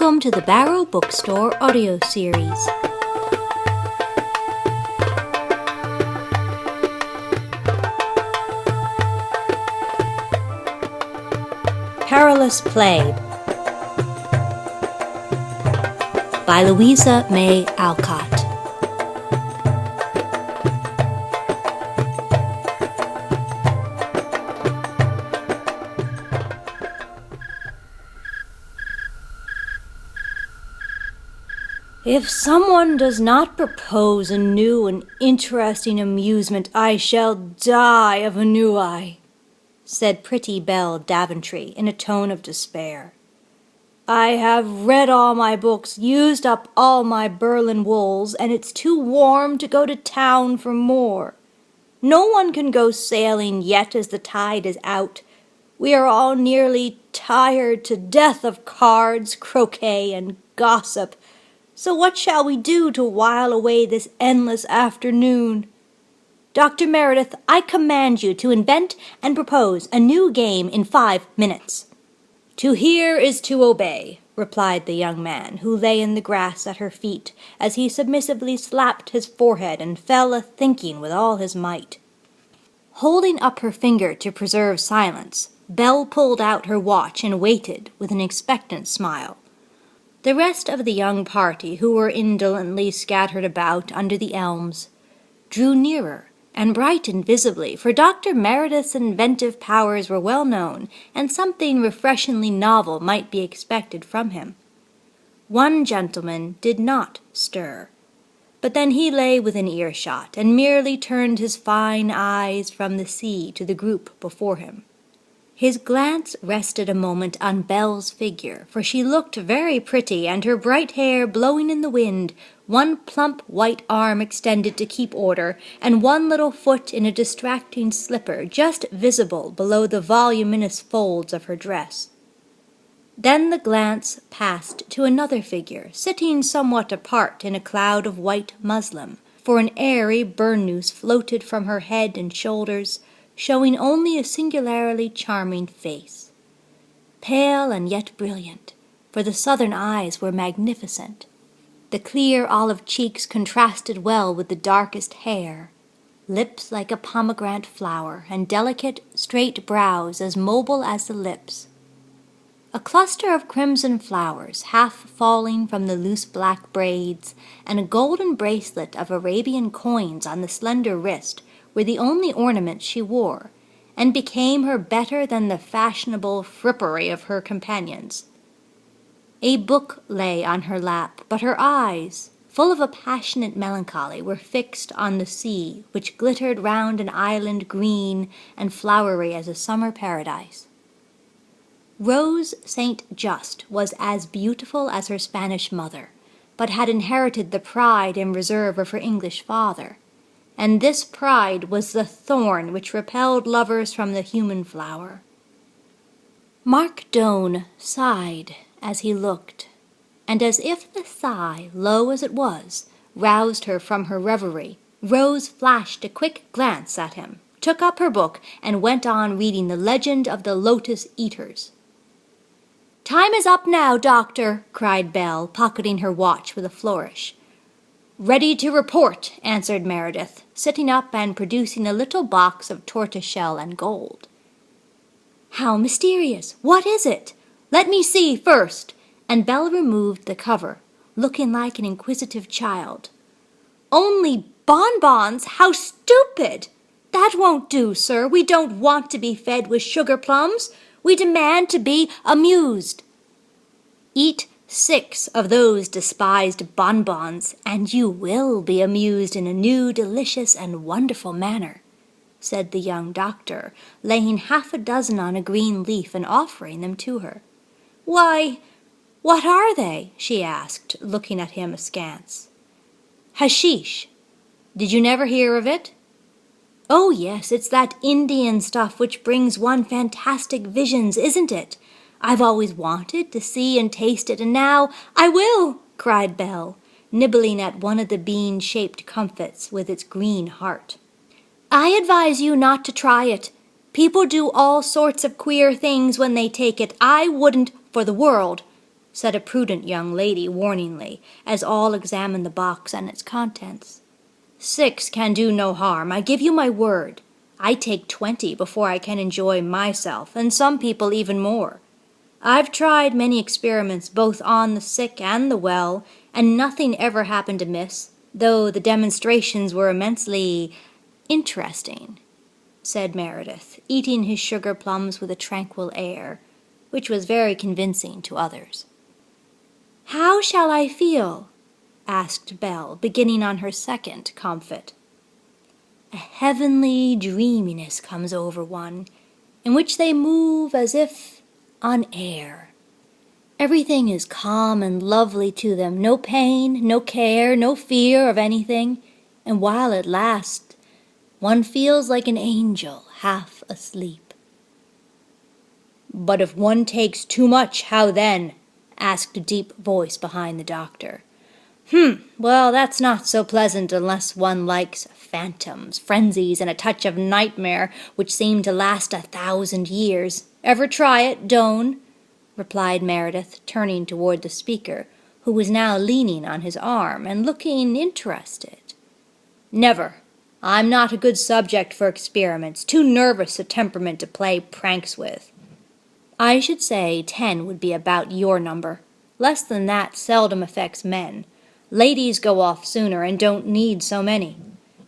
Welcome to the Barrow Bookstore Audio Series. Perilous Play by Louisa May Alcott. If someone does not propose a new and interesting amusement, I shall die of ennui, said pretty Belle Daventry in a tone of despair. I have read all my books, used up all my Berlin wools, and it's too warm to go to town for more. No one can go sailing yet as the tide is out. We are all nearly tired to death of cards, croquet, and gossip. So what shall we do to while away this endless afternoon? Dr. Meredith, I command you to invent and propose a new game in 5 minutes. To hear is to obey, replied the young man, who lay in the grass at her feet, as he submissively slapped his forehead and fell a-thinking with all his might. Holding up her finger to preserve silence, Belle pulled out her watch and waited with an expectant smile. The rest of the young party, who were indolently scattered about under the elms, drew nearer and brightened visibly, for Dr. Meredith's inventive powers were well known, and something refreshingly novel might be expected from him. One gentleman did not stir, but then he lay within earshot, and merely turned his fine eyes from the sea to the group before him. His glance rested a moment on Belle's figure, for she looked very pretty, and her bright hair blowing in the wind, one plump white arm extended to keep order, and one little foot in a distracting slipper just visible below the voluminous folds of her dress. Then the glance passed to another figure, sitting somewhat apart in a cloud of white muslin, for an airy burnous floated from her head and shoulders, showing only a singularly charming face. Pale and yet brilliant, for the southern eyes were magnificent. The clear olive cheeks contrasted well with the darkest hair, lips like a pomegranate flower, and delicate, straight brows as mobile as the lips. A cluster of crimson flowers, half falling from the loose black braids, and a golden bracelet of Arabian coins on the slender wrist were the only ornaments she wore, and became her better than the fashionable frippery of her companions. A book lay on her lap, but her eyes, full of a passionate melancholy, were fixed on the sea, which glittered round an island green and flowery as a summer paradise. Rose St. Just was as beautiful as her Spanish mother, but had inherited the pride and reserve of her English father, and this pride was the thorn which repelled lovers from the human flower. Mark Doane sighed as he looked, and as if the sigh, low as it was, roused her from her reverie, Rose flashed a quick glance at him, took up her book, and went on reading The Legend of the Lotus Eaters. "Time is up now, Doctor," cried Belle, pocketing her watch with a flourish. "Ready to report," answered Meredith, sitting up and producing a little box of tortoiseshell and gold. "How mysterious! What is it? Let me see first," and Belle removed the cover, looking like an inquisitive child. "Only bonbons! How stupid! That won't do, sir. We don't want to be fed with sugar plums. We demand to be amused." "Eat 6 of those despised bonbons, and you will be amused in a new, delicious, and wonderful manner," said the young doctor, laying 6 on a green leaf and offering them to her. "Why, what are they?" she asked, looking at him askance. "Hashish. Did you never hear of it?" "Oh, yes, it's that Indian stuff which brings one fantastic visions, isn't it? I've always wanted to see and taste it, and now I will," cried Belle, nibbling at one of the bean-shaped comfits with its green heart. "I advise you not to try it. People do all sorts of queer things when they take it. I wouldn't for the world. said a prudent young lady warningly, as all examined the box and its contents. 6 can do no harm, I give you my word. I take 20 before I can enjoy myself, and some people even more. I've tried many experiments both on the sick and the well, and nothing ever happened amiss, though the demonstrations were immensely interesting, said Meredith, eating his sugar plums with a tranquil air, which was very convincing to others. How shall I feel? Asked Belle, beginning on her second comfit. A heavenly dreaminess comes over one, in which they move as if on air. Everything is calm and lovely to them, no pain, no care, no fear of anything, and while it lasts, one feels like an angel half asleep. But if one takes too much, how then? Asked a deep voice behind the doctor. Well, that's not so pleasant unless one likes phantoms, frenzies, and a touch of nightmare which seem to last 1,000 years. Ever try it, Doane? Replied Meredith, turning toward the speaker, who was now leaning on his arm and looking interested. Never. I'm not a good subject for experiments, too nervous a temperament to play pranks with. I should say 10 would be about your number. Less than that seldom affects men. Ladies go off sooner and don't need so many.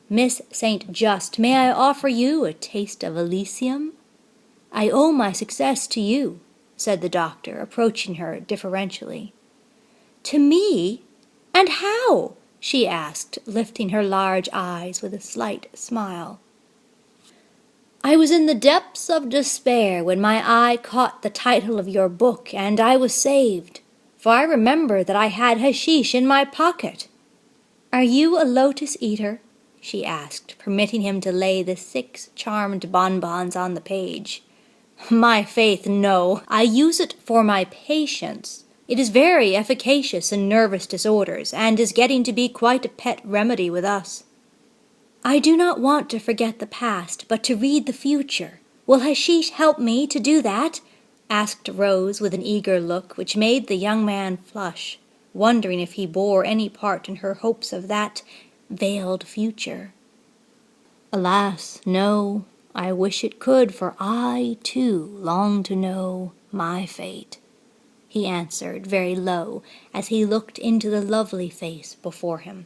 Miss St. Just, may I offer you a taste of Elysium? I owe my success to you, said the doctor, approaching her deferentially. To me? And how? She asked, lifting her large eyes with a slight smile. I was in the depths of despair when my eye caught the title of your book, and I was saved, for I remember that I had hashish in my pocket. Are you a lotus eater? She asked, permitting him to lay the 6 charmed bonbons on the page. My faith, no. I use it for my patients. It is very efficacious in nervous disorders, and is getting to be quite a pet remedy with us. I do not want to forget the past, but to read the future. Will hashish help me to do that? Asked Rose with an eager look which made the young man flush, wondering if he bore any part in her hopes of that veiled future. Alas, no. I wish it could, for I, too, long to know my fate, he answered very low as he looked into the lovely face before him.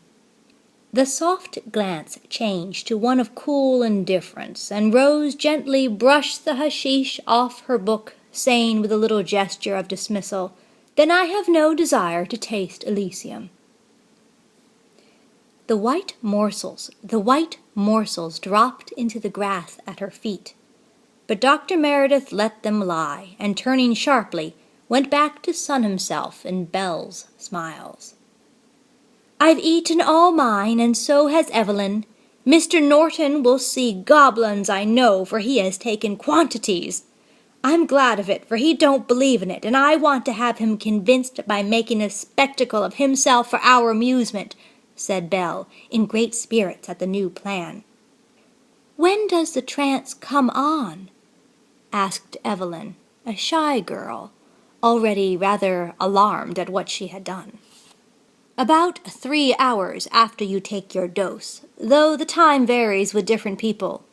The soft glance changed to one of cool indifference, and Rose gently brushed the hashish off her book, saying with a little gesture of dismissal, Then I have no desire to taste Elysium. The white morsels dropped into the grass at her feet, but Dr. Meredith let them lie, and turning sharply, went back to sun himself in Belle's smiles. I've eaten all mine, and so has Evelyn. Mr. Norton will see goblins, I know, for he has taken quantities. I'm glad of it, for he don't believe in it, and I want to have him convinced by making a spectacle of himself for our amusement, said Belle, in great spirits at the new plan. When does the trance come on? Asked Evelyn, a shy girl, already rather alarmed at what she had done. About 3 hours after you take your dose, though the time varies with different people.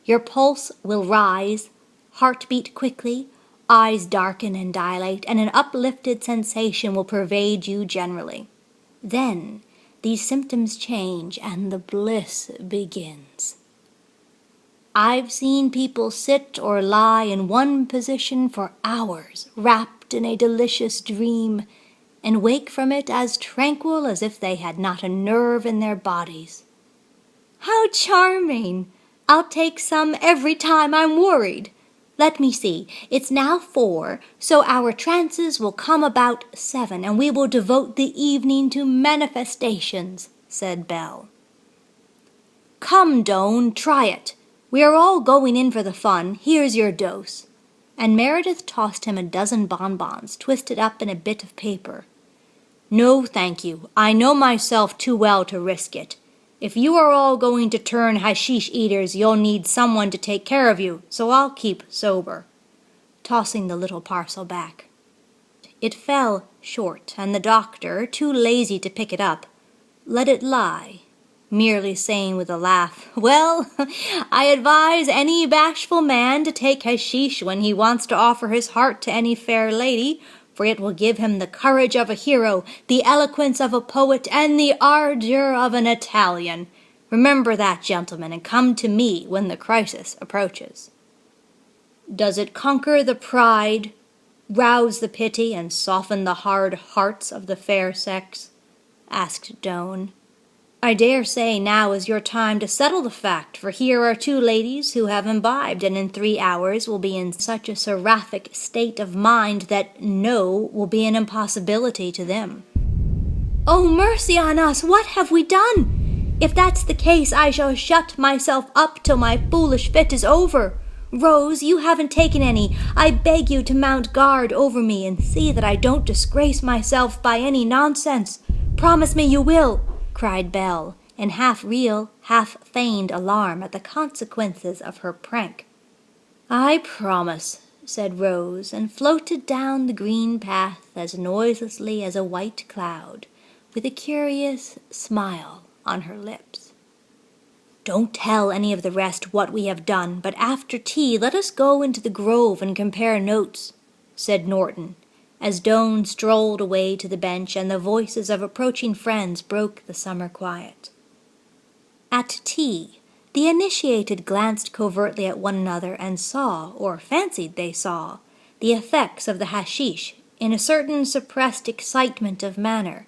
Your pulse will rise, heart beat quickly, eyes darken and dilate, and an uplifted sensation will pervade you generally. Then these symptoms change, and the bliss begins. I've seen people sit or lie in one position for hours, wrapped in a delicious dream, and wake from it as tranquil as if they had not a nerve in their bodies. How charming! I'll take some every time I'm worried. Let me see, it's now 4, so our trances will come about 7, and we will devote the evening to manifestations, said Belle. Come, Doane, try it. We are all going in for the fun. Here's your dose. And Meredith tossed him a dozen bonbons, twisted up in a bit of paper. No, thank you. I know myself too well to risk it. If you are all going to turn hashish eaters, you'll need someone to take care of you, so I'll keep sober, tossing the little parcel back. It fell short, and the doctor, too lazy to pick it up, let it lie, merely saying with a laugh, "Well, I advise any bashful man to take hashish when he wants to offer his heart to any fair lady, for it will give him the courage of a hero, the eloquence of a poet, and the ardor of an Italian. Remember that, gentlemen, and come to me when the crisis approaches." "Does it conquer the pride, rouse the pity, and soften the hard hearts of the fair sex?" asked Doane. "I dare say now is your time to settle the fact, for here are two ladies who have imbibed, and in 3 hours will be in such a seraphic state of mind that no will be an impossibility to them." "Oh, mercy on us! What have we done? If that's the case, I shall shut myself up till my foolish fit is over. Rose, you haven't taken any. I beg you to mount guard over me and see that I don't disgrace myself by any nonsense. Promise me you will," cried Belle, in half-real, half-feigned alarm at the consequences of her prank. "I promise," said Rose, and floated down the green path as noiselessly as a white cloud, with a curious smile on her lips. "Don't tell any of the rest what we have done, but after tea let us go into the grove and compare notes," said Norton, as Doane strolled away to the bench and the voices of approaching friends broke the summer quiet. At tea, the initiated glanced covertly at one another and saw, or fancied they saw, the effects of the hashish in a certain suppressed excitement of manner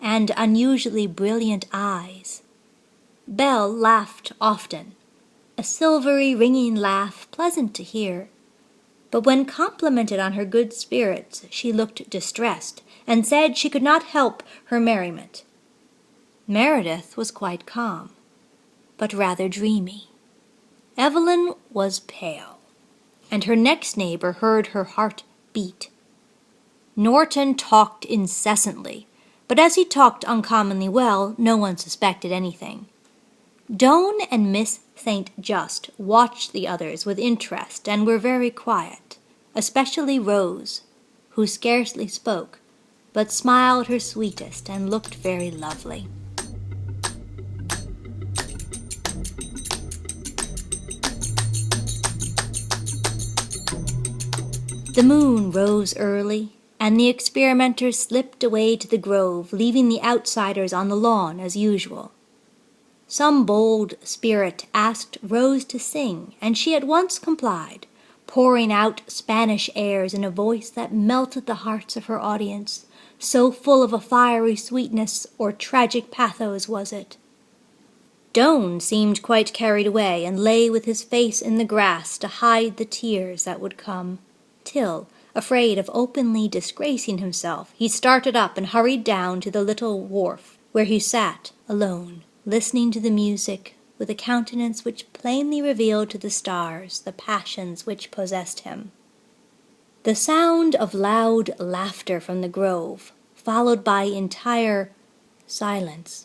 and unusually brilliant eyes. Belle laughed often, a silvery ringing laugh pleasant to hear, but when complimented on her good spirits she looked distressed, and said she could not help her merriment. Meredith was quite calm, but rather dreamy. Evelyn was pale, and her next neighbor heard her heart beat. Norton talked incessantly, but as he talked uncommonly well, no one suspected anything. Doane and Miss St. Just watched the others with interest and were very quiet, especially Rose, who scarcely spoke, but smiled her sweetest and looked very lovely. The moon rose early, and the experimenters slipped away to the grove, leaving the outsiders on the lawn as usual. Some bold spirit asked Rose to sing, and she at once complied, pouring out Spanish airs in a voice that melted the hearts of her audience, so full of a fiery sweetness or tragic pathos was it. Doane seemed quite carried away, and lay with his face in the grass to hide the tears that would come, till, afraid of openly disgracing himself, he started up and hurried down to the little wharf, where he sat alone, listening to the music with a countenance which plainly revealed to the stars the passions which possessed him. The sound of loud laughter from the grove, followed by entire silence,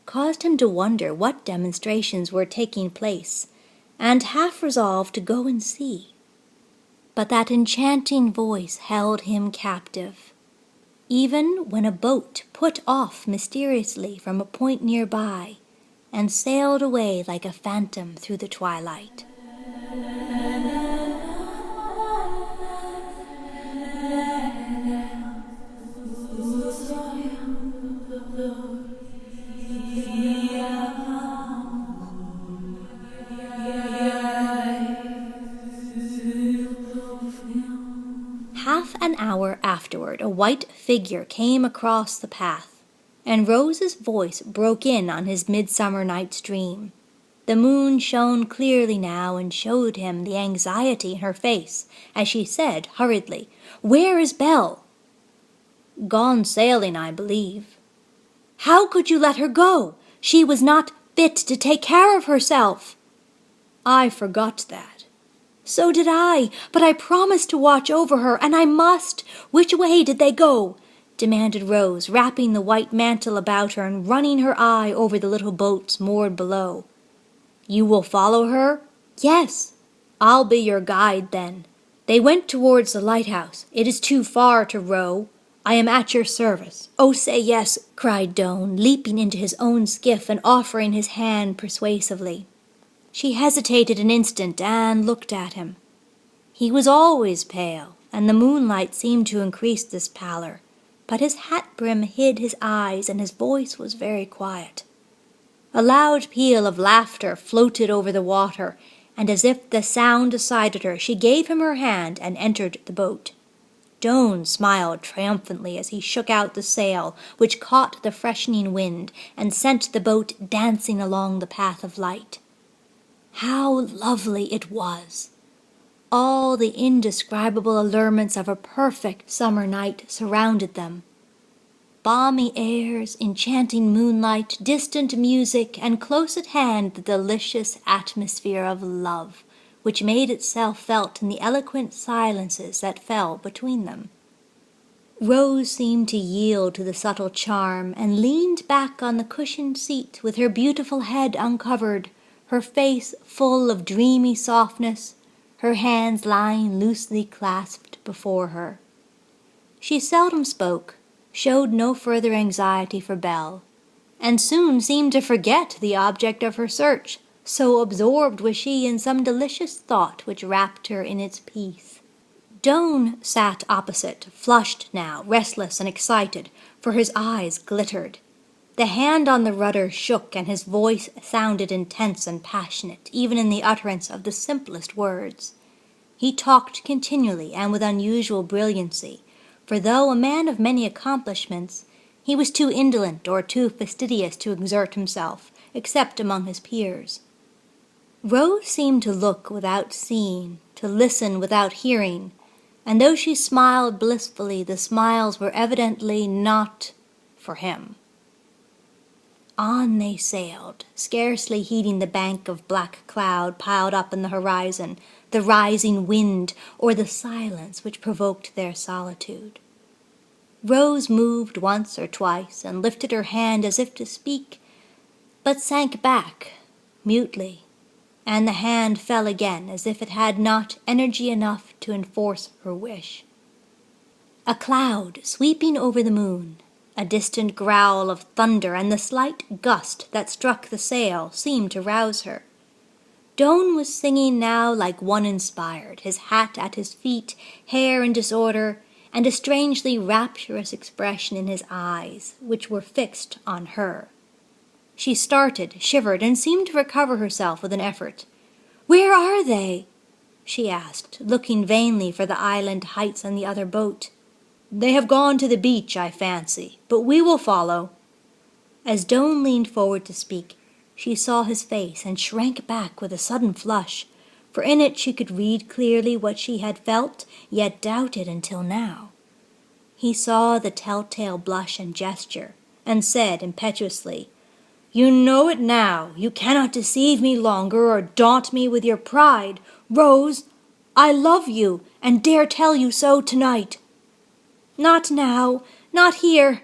caused him to wonder what demonstrations were taking place, and half resolved to go and see. But that enchanting voice held him captive. Even when a boat put off mysteriously from a point nearby and sailed away like a phantom through the twilight. Half an hour afterward, a white figure came across the path, and Rose's voice broke in on his midsummer night's dream. The moon shone clearly now and showed him the anxiety in her face as she said hurriedly, "Where is Belle?" "Gone sailing, I believe." "How could you let her go? She was not fit to take care of herself." "I forgot that." "So did I, but I promised to watch over her, and I must. Which way did they go?" demanded Rose, wrapping the white mantle about her and running her eye over the little boats moored below. "You will follow her?" "Yes." "I'll be your guide, then. They went towards the lighthouse. It is too far to row. I am at your service. Oh, say yes, cried Doan, leaping into his own skiff and offering his hand persuasively. She hesitated an instant and looked at him. He was always pale, and the moonlight seemed to increase this pallor, but his hat brim hid his eyes and his voice was very quiet. A loud peal of laughter floated over the water, and as if the sound decided her, she gave him her hand and entered the boat. Doan smiled triumphantly as he shook out the sail, which caught the freshening wind and sent the boat dancing along the path of light. How lovely it was! All the indescribable allurements of a perfect summer night surrounded them. Balmy airs, enchanting moonlight, distant music, and close at hand the delicious atmosphere of love, which made itself felt in the eloquent silences that fell between them. Rose seemed to yield to the subtle charm, and leaned back on the cushioned seat with her beautiful head uncovered, her face full of dreamy softness, her hands lying loosely clasped before her. She seldom spoke, showed no further anxiety for Belle, and soon seemed to forget the object of her search, so absorbed was she in some delicious thought which wrapped her in its peace. Doan sat opposite, flushed now, restless and excited, for his eyes glittered. The hand on the rudder shook, and his voice sounded intense and passionate, even in the utterance of the simplest words. He talked continually and with unusual brilliancy, for though a man of many accomplishments, he was too indolent or too fastidious to exert himself, except among his peers. Rose seemed to look without seeing, to listen without hearing, and though she smiled blissfully, the smiles were evidently not for him. On they sailed, scarcely heeding the bank of black cloud piled up in the horizon, the rising wind, or the silence which provoked their solitude. Rose moved once or twice and lifted her hand as if to speak, but sank back mutely, and the hand fell again as if it had not energy enough to enforce her wish. A cloud sweeping over the moon, a distant growl of thunder, and the slight gust that struck the sail seemed to rouse her. Doan was singing now like one inspired, his hat at his feet, hair in disorder, and a strangely rapturous expression in his eyes, which were fixed on her. She started, shivered, and seemed to recover herself with an effort. "Where are they?" she asked, looking vainly for the island heights and the other boat. "They have gone to the beach, I fancy, but we will follow." As Doan leaned forward to speak, she saw his face and shrank back with a sudden flush, for in it she could read clearly what she had felt, yet doubted until now. He saw the telltale blush and gesture, and said impetuously, "You know it now. You cannot deceive me longer or daunt me with your pride. Rose, I love you, and dare tell you so tonight." "Not now, not here.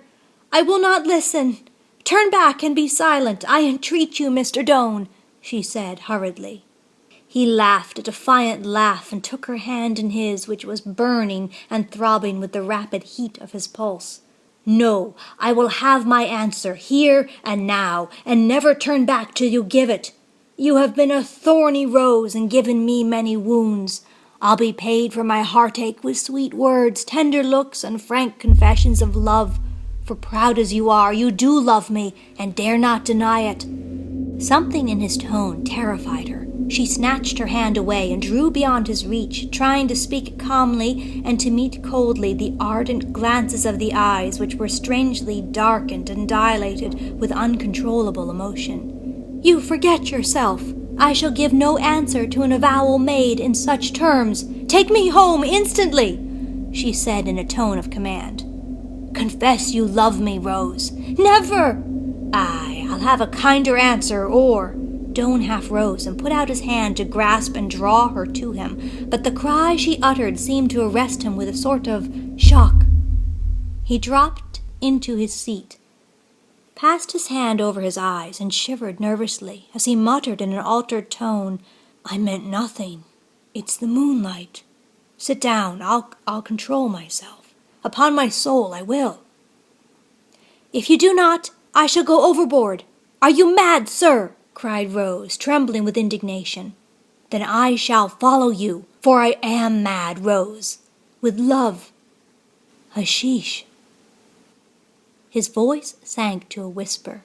I will not listen. Turn back and be silent, I entreat you, Mr. Doan," she said hurriedly. He laughed a defiant laugh and took her hand in his, which was burning and throbbing with the rapid heat of his pulse. "No, I will have my answer, here and now, and never turn back till you give it. You have been a thorny rose and given me many wounds. I'll be paid for my heartache with sweet words, tender looks, and frank confessions of love. For proud as you are, you do love me, and dare not deny it." Something in his tone terrified her. She snatched her hand away and drew beyond his reach, trying to speak calmly and to meet coldly the ardent glances of the eyes, which were strangely darkened and dilated with uncontrollable emotion. "You forget yourself. I shall give no answer to an avowal made in such terms. Take me home instantly," she said in a tone of command. "Confess you love me, Rose." "Never!" "Aye, I'll have a kinder answer, or—" Doan half rose and put out his hand to grasp and draw her to him, but the cry she uttered seemed to arrest him with a sort of shock. He dropped into his seat, passed his hand over his eyes, and shivered nervously as he muttered in an altered tone, "I meant nothing. It's the moonlight. Sit down. I'll control myself." Upon my soul, I will." "If you do not, I shall go overboard. Are you mad, sir?" cried Rose, trembling with indignation. "Then I shall follow you, for I am mad, Rose. With love. Hashish." His voice sank to a whisper,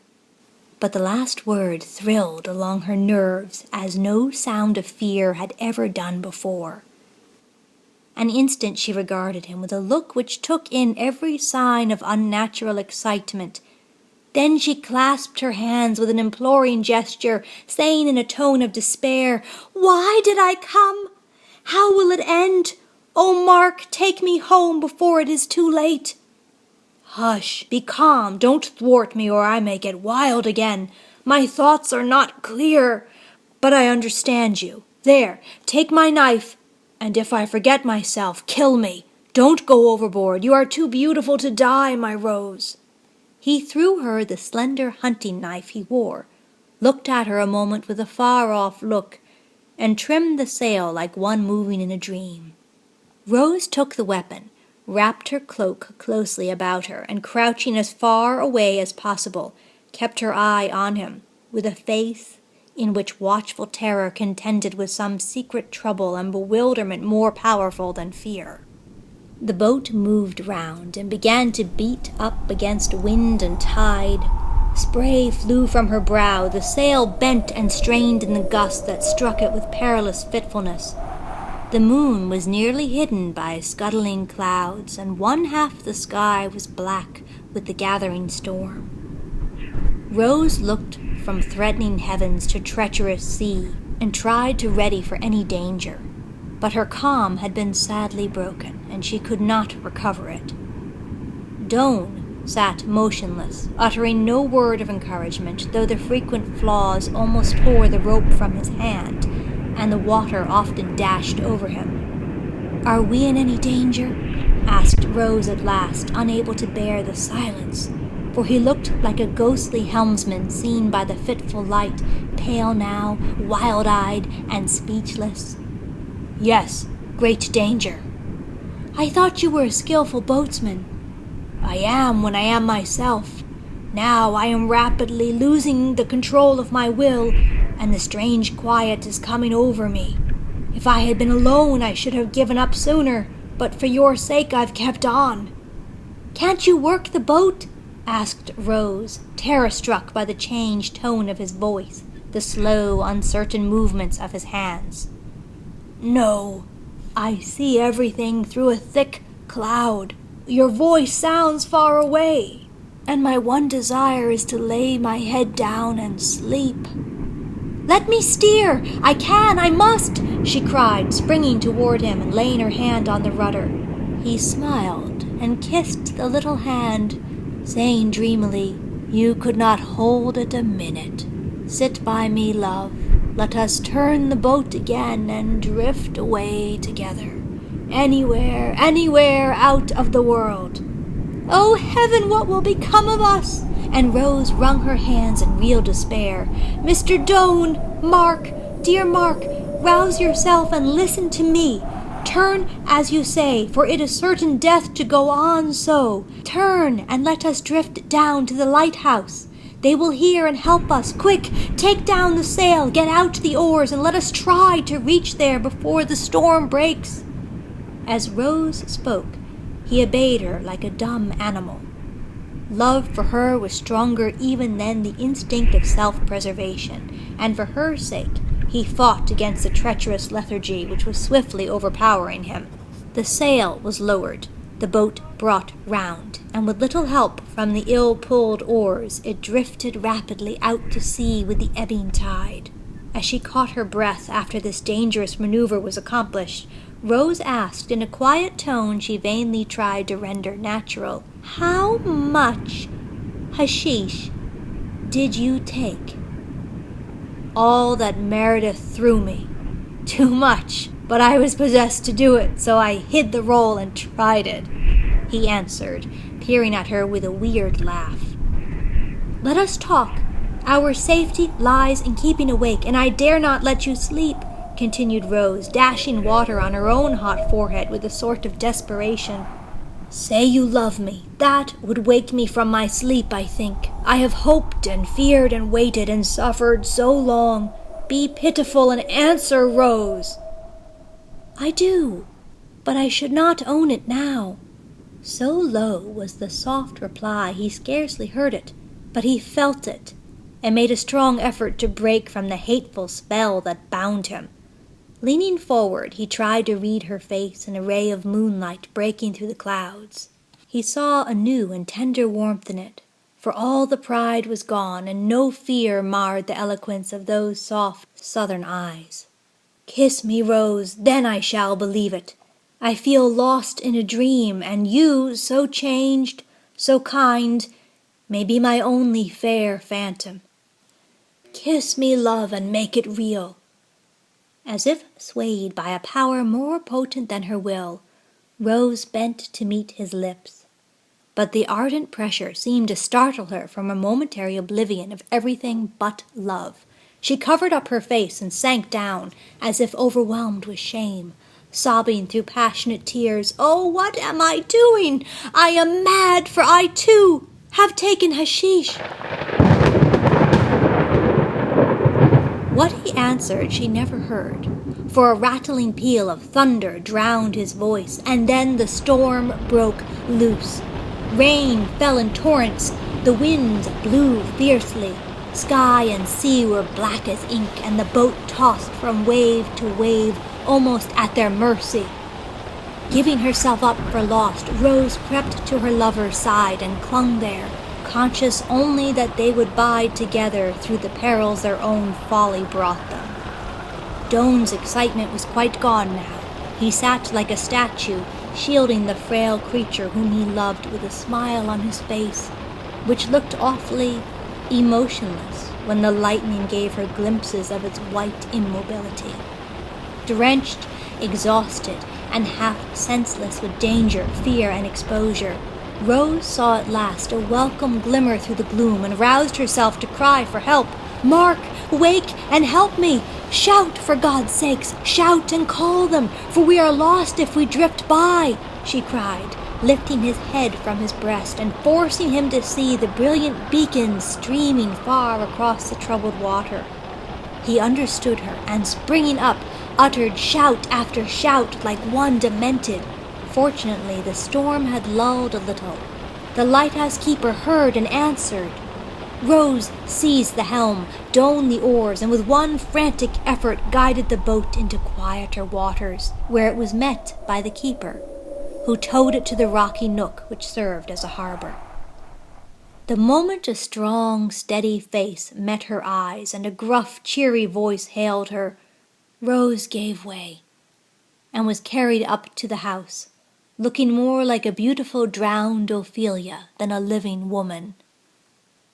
but the last word thrilled along her nerves as no sound of fear had ever done before. An instant she regarded him with a look which took in every sign of unnatural excitement. Then she clasped her hands with an imploring gesture, saying in a tone of despair, "Why did I come? How will it end? Oh, Mark, take me home before it is too late." "Hush, be calm, don't thwart me, or I may get wild again. My thoughts are not clear, but I understand you. There, take my knife, and if I forget myself, kill me. Don't go overboard. You are too beautiful to die, my Rose." He threw her the slender hunting knife he wore, looked at her a moment with a far-off look, and trimmed the sail like one moving in a dream. Rose took the weapon, wrapped her cloak closely about her, and crouching as far away as possible, kept her eye on him, with a face in which watchful terror contended with some secret trouble and bewilderment more powerful than fear. The boat moved round and began to beat up against wind and tide. Spray flew from her brow, the sail bent and strained in the gusts that struck it with perilous fitfulness. The moon was nearly hidden by scuttling clouds, and one half the sky was black with the gathering storm. Rose looked from threatening heavens to treacherous sea, and tried to ready for any danger, but her calm had been sadly broken, and she could not recover it. Doan sat motionless, uttering no word of encouragement, though the frequent flaws almost tore the rope from his hand, and the water often dashed over him. "Are we in any danger?" asked Rose at last, unable to bear the silence, for he looked like a ghostly helmsman seen by the fitful light, pale now, wild-eyed, and speechless. "Yes, great danger." "I thought you were a skillful boatsman." "I am when I am myself. Now I am rapidly losing the control of my will, and the strange quiet is coming over me. If I had been alone, I should have given up sooner, but for your sake I've kept on." "Can't you work the boat?" asked Rose, terror-struck by the changed tone of his voice, the slow, uncertain movements of his hands. "No, I see everything through a thick cloud. Your voice sounds far away, and my one desire is to lay my head down and sleep." "Let me steer! I can! I must!" she cried, springing toward him and laying her hand on the rudder. He smiled and kissed the little hand, saying dreamily, "You could not hold it a minute. Sit by me, love. Let us turn the boat again and drift away together. Anywhere, anywhere out of the world." "Oh, heaven, what will become of us?" And Rose wrung her hands in real despair. "Mr. Doan, Mark, dear Mark, rouse yourself and listen to me. Turn, as you say, for it is certain death to go on so. Turn, and let us drift down to the lighthouse. They will hear and help us. Quick, take down the sail, get out the oars, and let us try to reach there before the storm breaks." As Rose spoke, he obeyed her like a dumb animal. Love for her was stronger even than the instinct of self-preservation, and for her sake he fought against the treacherous lethargy which was swiftly overpowering him. The sail was lowered, the boat brought round, and with little help from the ill-pulled oars it drifted rapidly out to sea with the ebbing tide. As she caught her breath after this dangerous maneuver was accomplished, Rose asked in a quiet tone she vainly tried to render natural, "How much hashish did you take?" "All that Meredith threw me. Too much, but I was possessed to do it, so I hid the roll and tried it," he answered, peering at her with a weird laugh. "Let us talk. Our safety lies in keeping awake, and I dare not let you sleep," continued Rose, dashing water on her own hot forehead with a sort of desperation. Say you love me. That would wake me from my sleep, I think. I have hoped and feared and waited and suffered so long. Be pitiful and answer, Rose. I do, but I should not own it now. So low was the soft reply he scarcely heard it, but he felt it, and made a strong effort to break from the hateful spell that bound him. Leaning forward, he tried to read her face in a ray of moonlight breaking through the clouds. He saw a new and tender warmth in it, for all the pride was gone, and no fear marred the eloquence of those soft southern eyes. Kiss me, Rose, then I shall believe it. I feel lost in a dream, and you, so changed, so kind, may be my only fair phantom. Kiss me, love, and make it real. As if swayed by a power more potent than her will, Rose bent to meet his lips. But the ardent pressure seemed to startle her from a momentary oblivion of everything but love. She covered up her face and sank down, as if overwhelmed with shame, sobbing through passionate tears, "Oh, what am I doing? I am mad, for I, too, have taken hashish." What he answered she never heard, for a rattling peal of thunder drowned his voice, and then the storm broke loose. Rain fell in torrents, the winds blew fiercely, sky and sea were black as ink, and the boat tossed from wave to wave, almost at their mercy. Giving herself up for lost, Rose crept to her lover's side and clung there, conscious only that they would bide together through the perils their own folly brought them. Doane's excitement was quite gone now. He sat like a statue, shielding the frail creature whom he loved with a smile on his face, which looked awfully emotionless when the lightning gave her glimpses of its white immobility. Drenched, exhausted, and half senseless with danger, fear, and exposure, Rose saw at last a welcome glimmer through the gloom, and roused herself to cry for help. "Mark, wake and help me! Shout, for God's sakes! Shout and call them, for we are lost if we drift by!" she cried, lifting his head from his breast and forcing him to see the brilliant beacons streaming far across the troubled water. He understood her, and springing up, uttered shout after shout like one demented. Fortunately, the storm had lulled a little. The lighthouse keeper heard and answered. Rose seized the helm, Doane the oars, and with one frantic effort guided the boat into quieter waters, where it was met by the keeper, who towed it to the rocky nook which served as a harbor. The moment a strong, steady face met her eyes and a gruff, cheery voice hailed her, Rose gave way, and was carried up to the house, looking more like a beautiful drowned Ophelia than a living woman.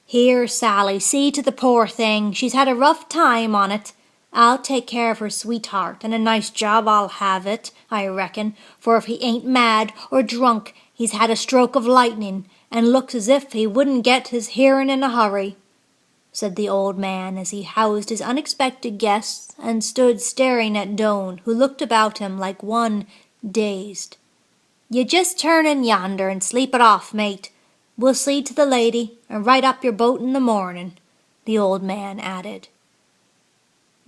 "Here, Sally, see to the poor thing. She's had a rough time on it. I'll take care of her sweetheart, and a nice job I'll have it, I reckon, for if he ain't mad or drunk, he's had a stroke of lightning, and looks as if he wouldn't get his hearing in a hurry," said the old man as he housed his unexpected guests and stood staring at Doane, who looked about him like one dazed. "You just turn in yonder and sleep it off, mate. We'll see to the lady, and right up your boat in the morning," the old man added.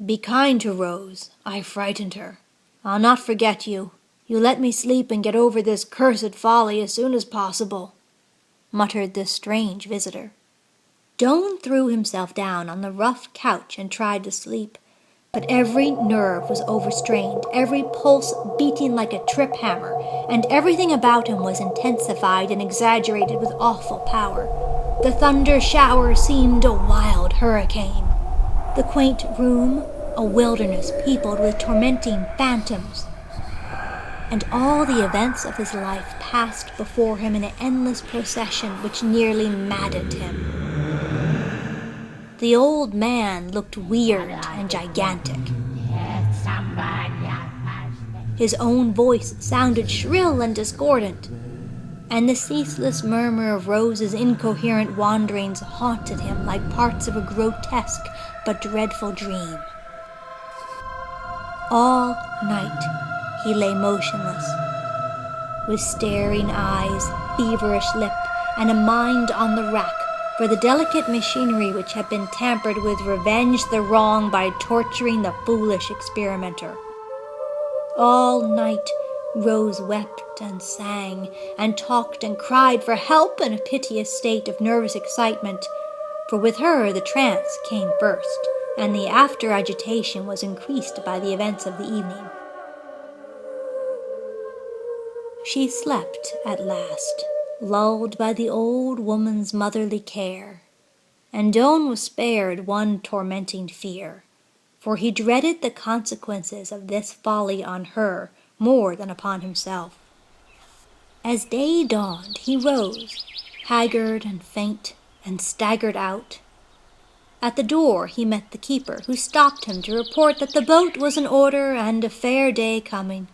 "Be kind to Rose. I frightened her. I'll not forget you. You let me sleep and get over this cursed folly as soon as possible," muttered this strange visitor. Doane threw himself down on the rough couch and tried to sleep, but every nerve was overstrained, every pulse beating like a trip hammer, and everything about him was intensified and exaggerated with awful power. The thunder shower seemed a wild hurricane, the quaint room a wilderness peopled with tormenting phantoms, and all the events of his life passed before him in an endless procession which nearly maddened him. The old man looked weird and gigantic. His own voice sounded shrill and discordant, and the ceaseless murmur of Rose's incoherent wanderings haunted him like parts of a grotesque but dreadful dream. All night he lay motionless, with staring eyes, feverish lip, and a mind on the rack for the delicate machinery which had been tampered with revenged the wrong by torturing the foolish experimenter. All night Rose wept and sang, and talked and cried for help in a piteous state of nervous excitement, for with her the trance came first, and the after-agitation was increased by the events of the evening. She slept at last, lulled by the old woman's motherly care, and Doane was spared one tormenting fear, for he dreaded the consequences of this folly on her more than upon himself. As day dawned, he rose, haggard and faint, and staggered out. At the door he met the keeper, who stopped him to report that the boat was in order and a fair day coming.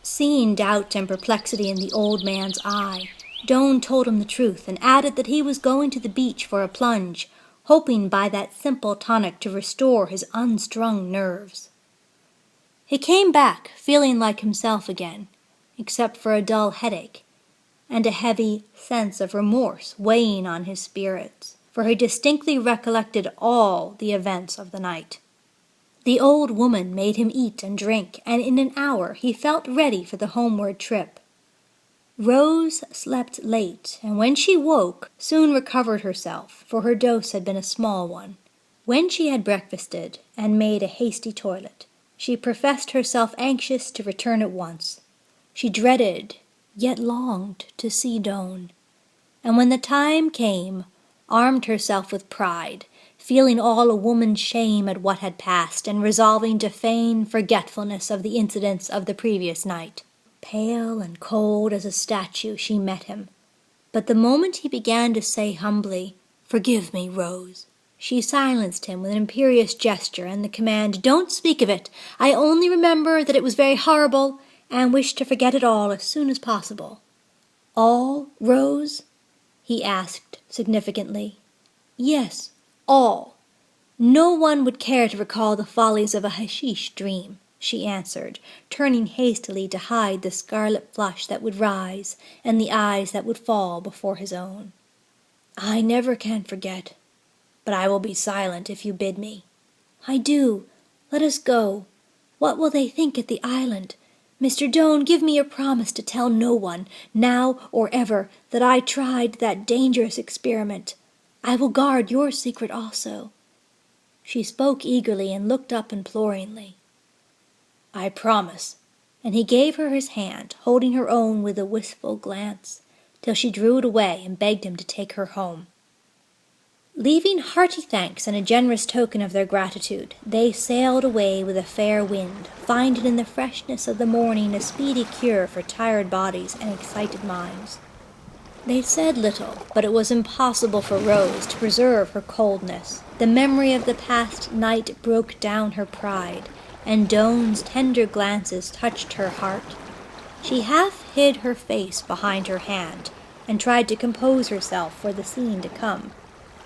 Seeing doubt and perplexity in the old man's eye, Doane told him the truth, and added that he was going to the beach for a plunge, hoping by that simple tonic to restore his unstrung nerves. He came back feeling like himself again, except for a dull headache, and a heavy sense of remorse weighing on his spirits, for he distinctly recollected all the events of the night. The old woman made him eat and drink, and in an hour he felt ready for the homeward trip. Rose slept late, and when she woke, soon recovered herself, for her dose had been a small one. When she had breakfasted and made a hasty toilet, she professed herself anxious to return at once. She dreaded, yet longed to see Doane, and when the time came, armed herself with pride, feeling all a woman's shame at what had passed, and resolving to feign forgetfulness of the incidents of the previous night. Pale and cold as a statue, she met him, but the moment he began to say humbly, "Forgive me, Rose," she silenced him with an imperious gesture and the command, "Don't speak of it. I only remember that it was very horrible, and wish to forget it all as soon as possible." "All, Rose?" he asked significantly. "Yes, all. No one would care to recall the follies of a hashish dream," she answered, turning hastily to hide the scarlet flush that would rise and the eyes that would fall before his own. "I never can forget, but I will be silent if you bid me." "I do. Let us go. What will they think at the island? Mr. Doane, give me your promise to tell no one, now or ever, that I tried that dangerous experiment. I will guard your secret also." She spoke eagerly and looked up imploringly. "I promise," and he gave her his hand, holding her own with a wistful glance, till she drew it away and begged him to take her home. Leaving hearty thanks and a generous token of their gratitude, they sailed away with a fair wind, finding in the freshness of the morning a speedy cure for tired bodies and excited minds. They said little, but it was impossible for Rose to preserve her coldness. The memory of the past night broke down her pride, and Doane's tender glances touched her heart. She half hid her face behind her hand, and tried to compose herself for the scene to come.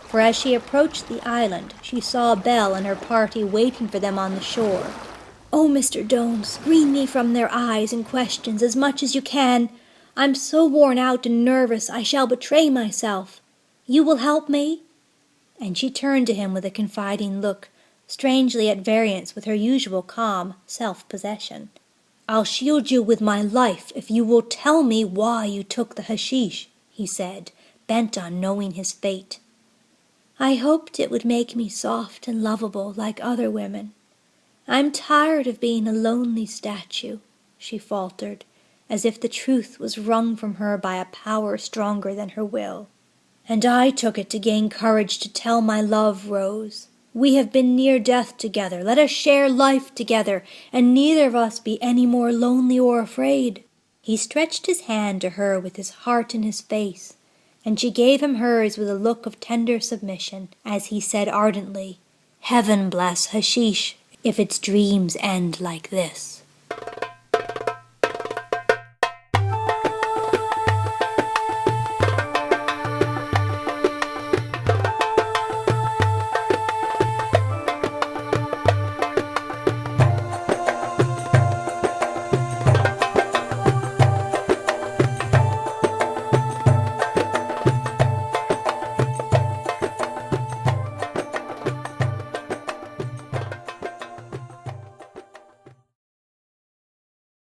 For as she approached the island, she saw Belle and her party waiting for them on the shore. "Oh, Mr. Doane, screen me from their eyes and questions as much as you can. I'm so worn out and nervous I shall betray myself. You will help me?" And she turned to him with a confiding look, strangely at variance with her usual calm self-possession. "I'll shield you with my life if you will tell me why you took the hashish," he said, bent on knowing his fate. "I hoped it would make me soft and lovable like other women. I'm tired of being a lonely statue," she faltered, as if the truth was wrung from her by a power stronger than her will. "And I took it to gain courage to tell my love, Rose. We have been near death together. Let us share life together, and neither of us be any more lonely or afraid." He stretched his hand to her with his heart in his face, and she gave him hers with a look of tender submission, as he said ardently, "Heaven bless hashish if its dreams end like this."